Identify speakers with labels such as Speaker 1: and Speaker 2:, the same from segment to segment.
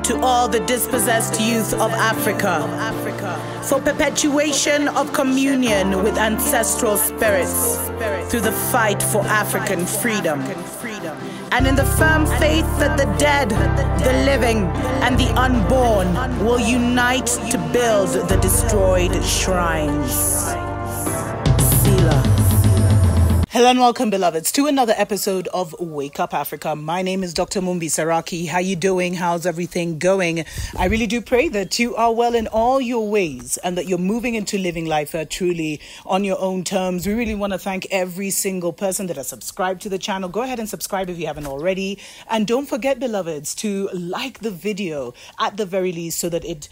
Speaker 1: to all the dispossessed youth of Africa, for perpetuation of communion with ancestral spirits through the fight for African freedom, and in the firm faith that the dead, the living, and the unborn will unite to build the destroyed shrines. Selah. Hello and welcome, beloveds, to another episode of Wake Up Africa. My name is Dr. Mumbi Saraki. How you doing? How's everything going? I really do pray that you are well in all your ways and that you're moving into living life truly on your own terms. We really want to thank every single person that has subscribed to the channel. Go ahead and subscribe if you haven't already. And don't forget, beloveds, to like the video at the very least so that it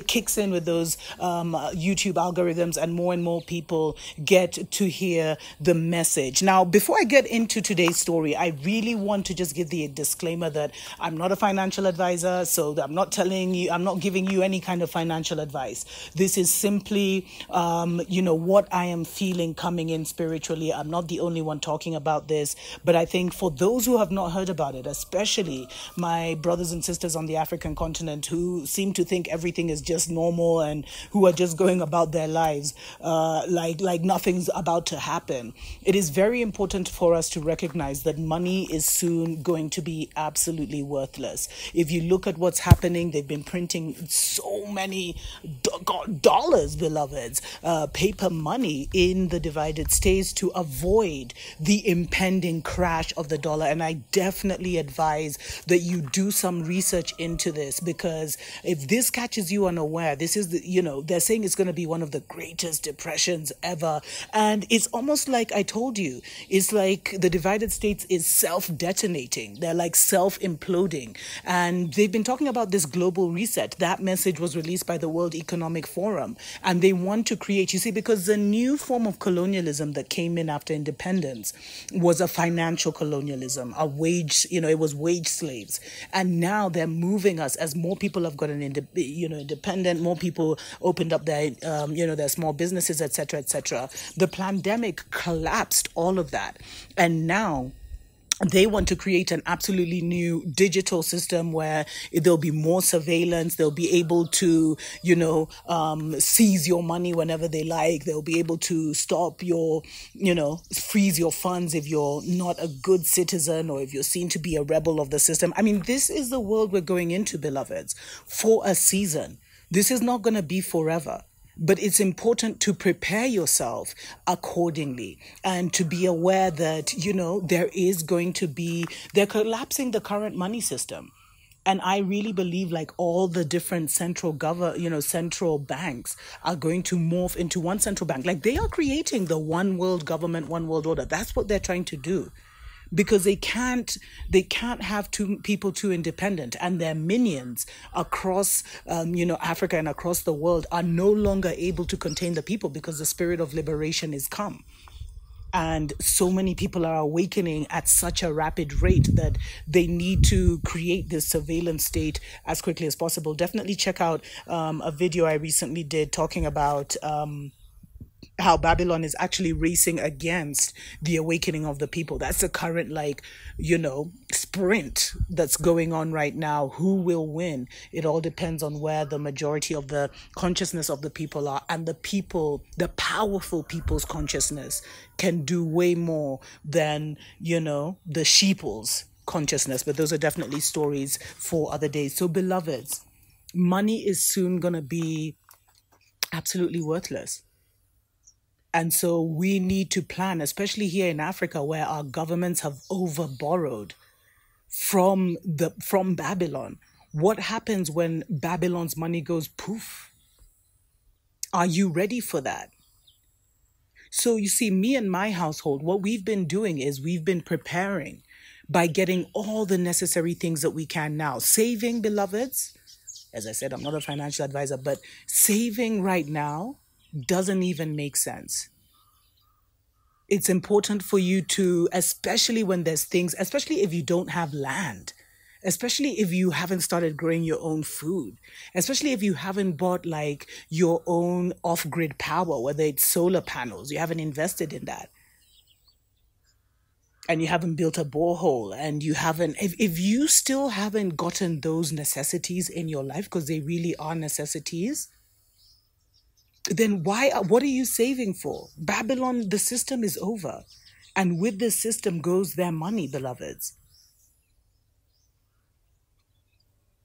Speaker 1: kicks in with those YouTube algorithms and more people get to hear the message. Now, before I get into today's story, I really want to just give the disclaimer that I'm not a financial advisor, so I'm not giving you any kind of financial advice. This is simply, what I am feeling coming in spiritually. I'm not the only one talking about this, but I think for those who have not heard about it, especially my brothers and sisters on the African continent who seem to think everything is just normal and who are just going about their lives like nothing's about to happen. It is very important for us to recognize that money is soon going to be absolutely worthless. If you look at what's happening, they've been printing so many dollars, beloveds, paper money in the divided states to avoid the impending crash of the dollar. And I definitely advise that you do some research into this, because if this catches you unaware, this is they're saying it's going to be one of the greatest depressions ever. And it's almost like I told you, it's like the divided states is self-detonating. They're like self-imploding. And they've been talking about this global reset. That message was released by the World Economic Forum. And they want to create, because the new form of colonialism that came in after independence was a financial colonialism, it was wage slaves. And now they're moving us as more people have gotten independent, more people opened up their, their small businesses, etc., etc. The pandemic collapsed all of that. And now they want to create an absolutely new digital system where there'll be more surveillance. They'll be able to, seize your money whenever they like. They'll be able to stop your, freeze your funds if you're not a good citizen or if you're seen to be a rebel of the system. I mean, this is the world we're going into, beloveds, for a season. This is not going to be forever. But it's important to prepare yourself accordingly and to be aware that, they're collapsing the current money system. And I really believe like all the different central banks are going to morph into one central bank. Like they are creating the one world government, one world order. That's what they're trying to do. Because they can't have two people too independent, and their minions across Africa and across the world are no longer able to contain the people because the spirit of liberation is come. And so many people are awakening at such a rapid rate that they need to create this surveillance state as quickly as possible. Definitely check out a video I recently did talking about how Babylon is actually racing against the awakening of the people. That's the current, sprint that's going on right now. Who will win? It all depends on where the majority of the consciousness of the people are. And the powerful people's consciousness can do way more than, the sheeple's consciousness. But those are definitely stories for other days. So, beloveds, money is soon going to be absolutely worthless. And so we need to plan, especially here in Africa, where our governments have overborrowed from Babylon. What happens when Babylon's money goes poof? Are you ready for that? So you see, me and my household, what we've been doing is we've been preparing by getting all the necessary things that we can now. Saving, beloveds. As I said, I'm not a financial advisor, but saving right now doesn't even make sense. It's important for you to, especially when there's things, especially if you don't have land, especially if you haven't started growing your own food, especially if you haven't bought like your own off-grid power, whether it's solar panels, you haven't invested in that. and you haven't built a borehole, and you haven't, if you still haven't gotten those necessities in your life, because they really are necessities, then what are you saving for? Babylon, the system is over. And with the system goes their money, beloveds.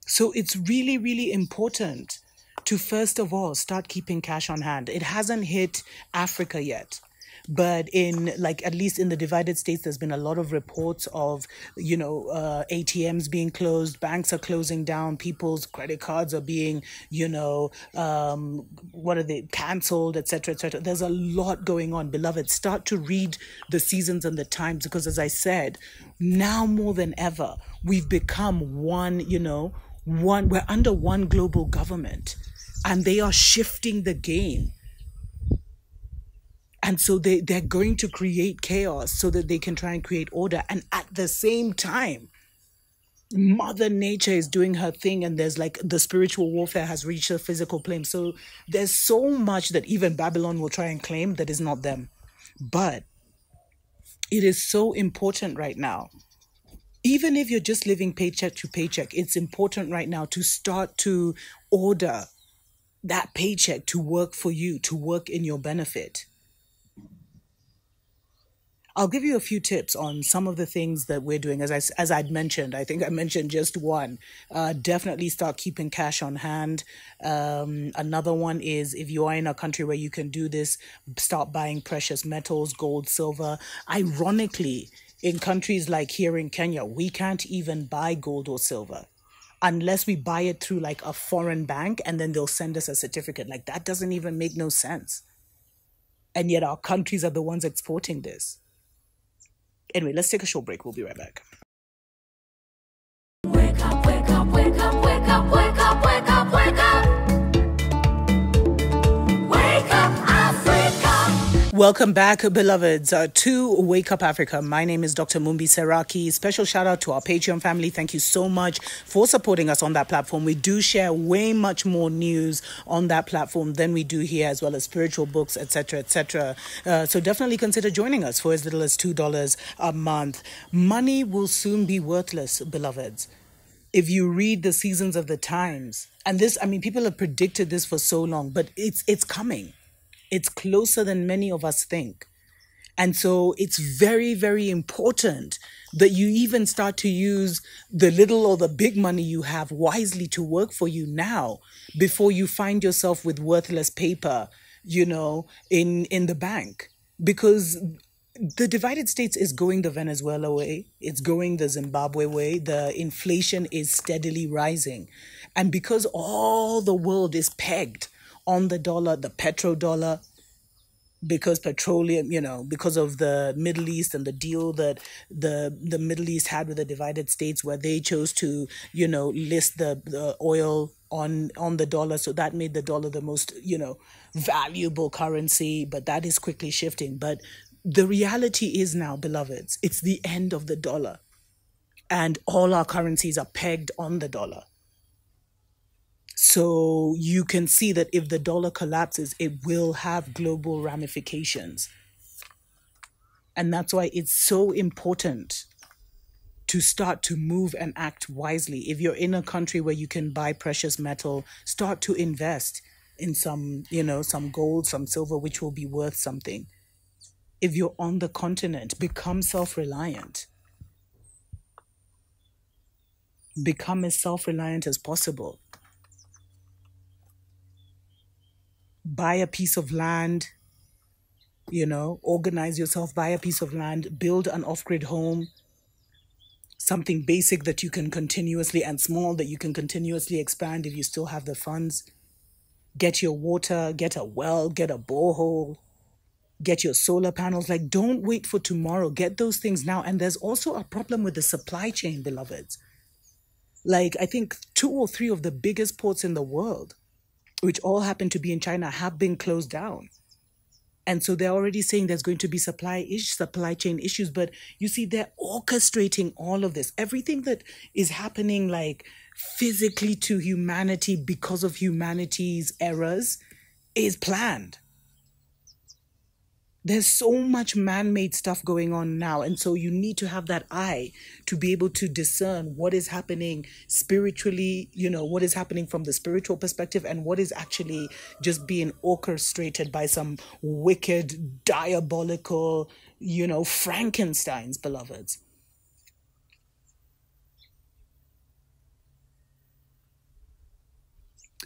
Speaker 1: So it's really, really important to, first of all, start keeping cash on hand. It hasn't hit Africa yet. But in, like, at least in the divided states, there's been a lot of reports of, ATMs being closed, banks are closing down, people's credit cards are being, canceled, etc., etc. There's a lot going on, beloved. Start to read the seasons and the times, because as I said, now more than ever, we've become we're under one global government, and they are shifting the game. And so they're going to create chaos so that they can try and create order. And at the same time, Mother Nature is doing her thing, and there's like the spiritual warfare has reached a physical plane. So there's so much that even Babylon will try and claim that is not them. But it is so important right now. Even if you're just living paycheck to paycheck, it's important right now to start to order that paycheck to work for you, to work in your benefit. I'll give you a few tips on some of the things that we're doing. As I'd mentioned, I think I mentioned just one. Definitely start keeping cash on hand. Another one is, if you are in a country where you can do this, start buying precious metals, gold, silver. Ironically, in countries like here in Kenya, we can't even buy gold or silver unless we buy it through like a foreign bank, and then they'll send us a certificate. Like, that doesn't even make no sense. And yet our countries are the ones exporting this. Anyway, let's take a short break. We'll be right back. Wake up, wake up, wake up, wake up, wake up, wake up, wake up. Wake up, Africa. Welcome back, beloveds, to Wake Up Africa. My name is Dr. Mumbi Seraki. Special shout out to our Patreon family. Thank you so much for supporting us on that platform. We do share way much more news on that platform than we do here, as well as spiritual books, etc., etc. So definitely consider joining us for as little as $2 a month. Money will soon be worthless, beloveds. If you read the seasons of the times, and this, I mean, people have predicted this for so long, but it's coming. It's closer than many of us think. And so it's very, very important that you even start to use the little or the big money you have wisely to work for you now, before you find yourself with worthless paper, in the bank. Because the divided states is going the Venezuela way. It's going the Zimbabwe way. The inflation is steadily rising. And because all the world is pegged on the dollar, the petrodollar, because petroleum, because of the Middle East and the deal that the Middle East had with the divided states, where they chose to, list the oil on the dollar. So that made the dollar the most, valuable currency, but that is quickly shifting. But the reality is now, beloveds, it's the end of the dollar, and all our currencies are pegged on the dollar. So you can see that if the dollar collapses, it will have global ramifications. And that's why it's so important to start to move and act wisely. If you're in a country where you can buy precious metal, start to invest in some gold, some silver, which will be worth something. If you're on the continent, become self-reliant. Become as self-reliant as possible. Buy a piece of land, organize yourself, buy a piece of land, build an off-grid home, something basic that you can continuously, and small, that you can continuously expand if you still have the funds. Get your water, get a well, get a borehole, get your solar panels. Like, don't wait for tomorrow. Get those things now. And there's also a problem with the supply chain, beloveds. Like, I think 2 or 3 of the biggest ports in the world, which all happen to be in China, have been closed down. And so they're already saying there's going to be supply chain issues. But you see, they're orchestrating all of this. Everything that is happening, like, physically to humanity because of humanity's errors, is planned. There's so much man-made stuff going on now. And so you need to have that eye to be able to discern what is happening spiritually, what is happening from the spiritual perspective and what is actually just being orchestrated by some wicked, diabolical, Frankenstein's, beloveds.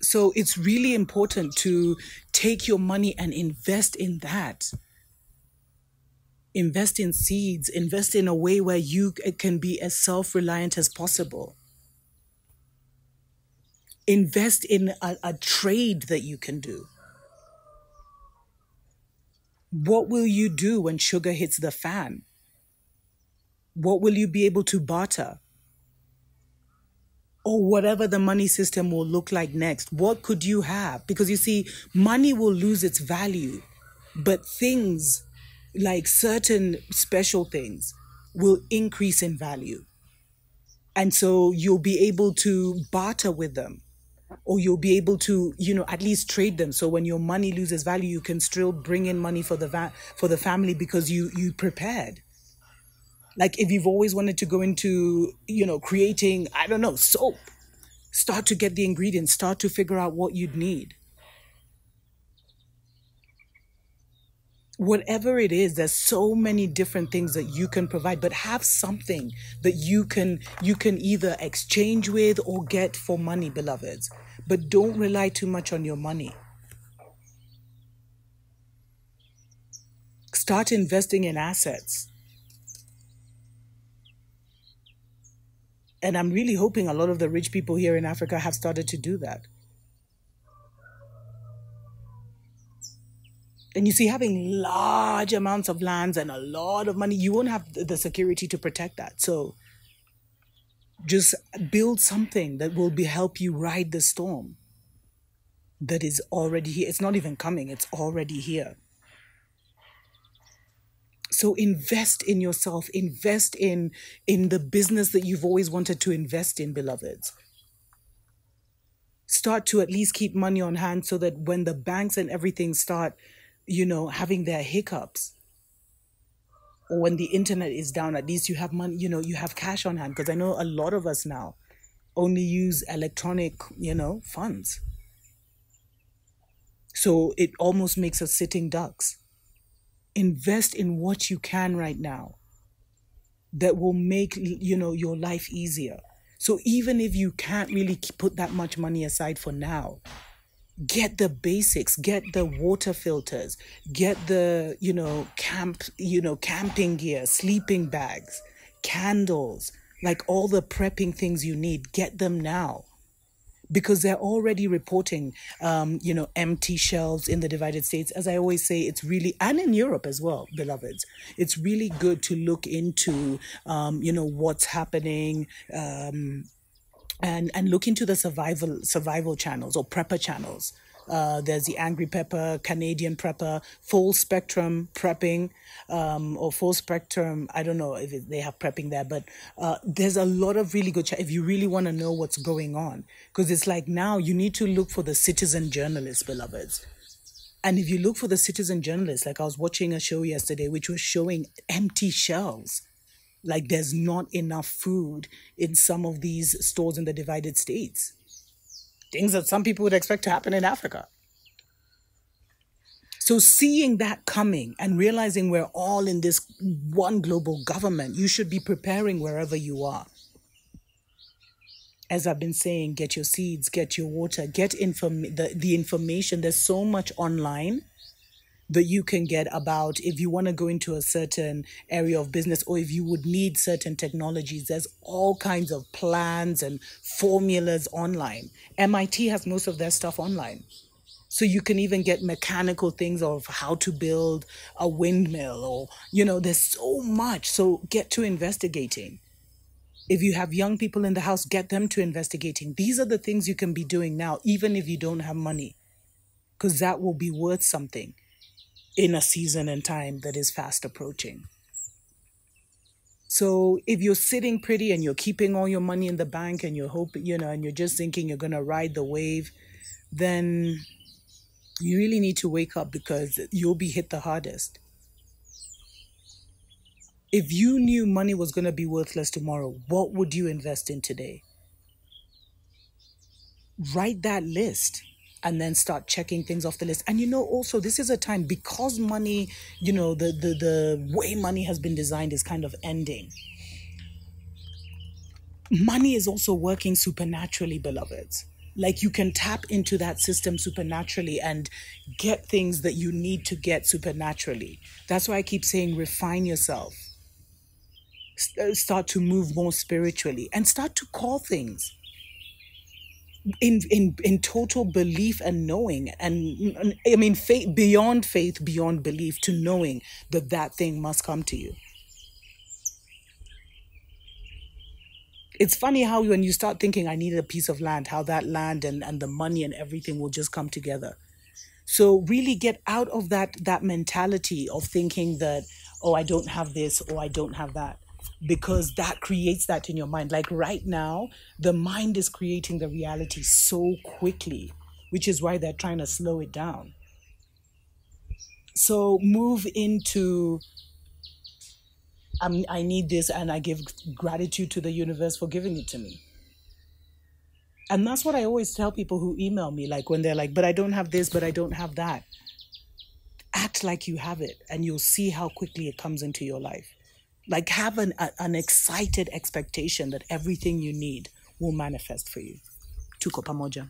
Speaker 1: So it's really important to take your money and invest in that. Invest in seeds, invest in a way where you can be as self-reliant as possible. Invest in a trade that you can do. What will you do when sugar hits the fan? What will you be able to barter? Or whatever the money system will look like next. What could you have? Because you see, money will lose its value, but things like certain special things will increase in value. And so you'll be able to barter with them, or you'll be able to, at least trade them. So when your money loses value, you can still bring in money for the family because you prepared. Like if you've always wanted to go into, creating, I don't know, soap, start to get the ingredients, start to figure out what you'd need. Whatever it is, there's so many different things that you can provide, but have something that you can either exchange with or get for money, beloveds. But don't rely too much on your money. Start investing in assets. And I'm really hoping a lot of the rich people here in Africa have started to do that. And you see, having large amounts of lands and a lot of money, you won't have the security to protect that. So just build something that will help you ride the storm that is already here. It's not even coming. It's already here. So invest in yourself. Invest in the business that you've always wanted to invest in, beloveds. Start to at least keep money on hand so that when the banks and everything start having their hiccups, or when the internet is down, at least you have money, you have cash on hand. Because I know a lot of us now only use electronic, funds. So it almost makes us sitting ducks. Invest in what you can right now that will make, your life easier. So even if you can't really put that much money aside for now, get the basics, get the water filters, get the, camping gear, sleeping bags, candles, like all the prepping things you need, get them now. Because they're already reporting, empty shelves in the divided states. As I always say, it's really, and in Europe as well, beloveds, it's really good to look into, what's happening, and look into the survival channels or prepper channels. There's the Angry Pepper, Canadian Prepper, Full Spectrum Prepping, or Full Spectrum. I don't know if they have prepping there, but there's a lot of really good if you really want to know what's going on. Because it's like now you need to look for the citizen journalists, beloveds. And if you look for the citizen journalists, like I was watching a show yesterday, which was showing empty shelves. Like there's not enough food in some of these stores in the divided states. Things that some people would expect to happen in Africa. So seeing that coming and realizing we're all in this one global government, you should be preparing wherever you are. As I've been saying, get your seeds, get your water, get the information. There's so much online that you can get about if you want to go into a certain area of business or if you would need certain technologies. There's all kinds of plans and formulas online. MIT has most of their stuff online. So you can even get mechanical things of how to build a windmill or, there's so much. So get to investigating. If you have young people in the house, get them to investigating. These are the things you can be doing now, even if you don't have money, because that will be worth something in a season and time that is fast approaching. So if you're sitting pretty and you're keeping all your money in the bank and you're hoping, and you're just thinking you're going to ride the wave, then you really need to wake up because you'll be hit the hardest. If you knew money was going to be worthless tomorrow, what would you invest in today? Write that list and then start checking things off the list. And also this is a time, because money, the way money has been designed is kind of ending. Money is also working supernaturally, beloveds. Like, you can tap into that system supernaturally and get things that you need to get supernaturally. That's why I keep saying refine yourself. Start to move more spiritually and start to call things in total belief and knowing. And I mean, faith, beyond belief, to knowing that thing must come to you. It's funny how when you start thinking, I need a piece of land, how that land and the money and everything will just come together. So really get out of that mentality of thinking that, oh, I don't have this or I don't have that, because that creates that in your mind. Like right now, the mind is creating the reality so quickly, which is why they're trying to slow it down. So move into, I need this, and I give gratitude to the universe for giving it to me. And that's what I always tell people who email me, like when they're like, but I don't have this, but I don't have that. Act like you have it, and you'll see how quickly it comes into your life. Like, have an excited expectation that everything you need will manifest for you. Tuko pamoja.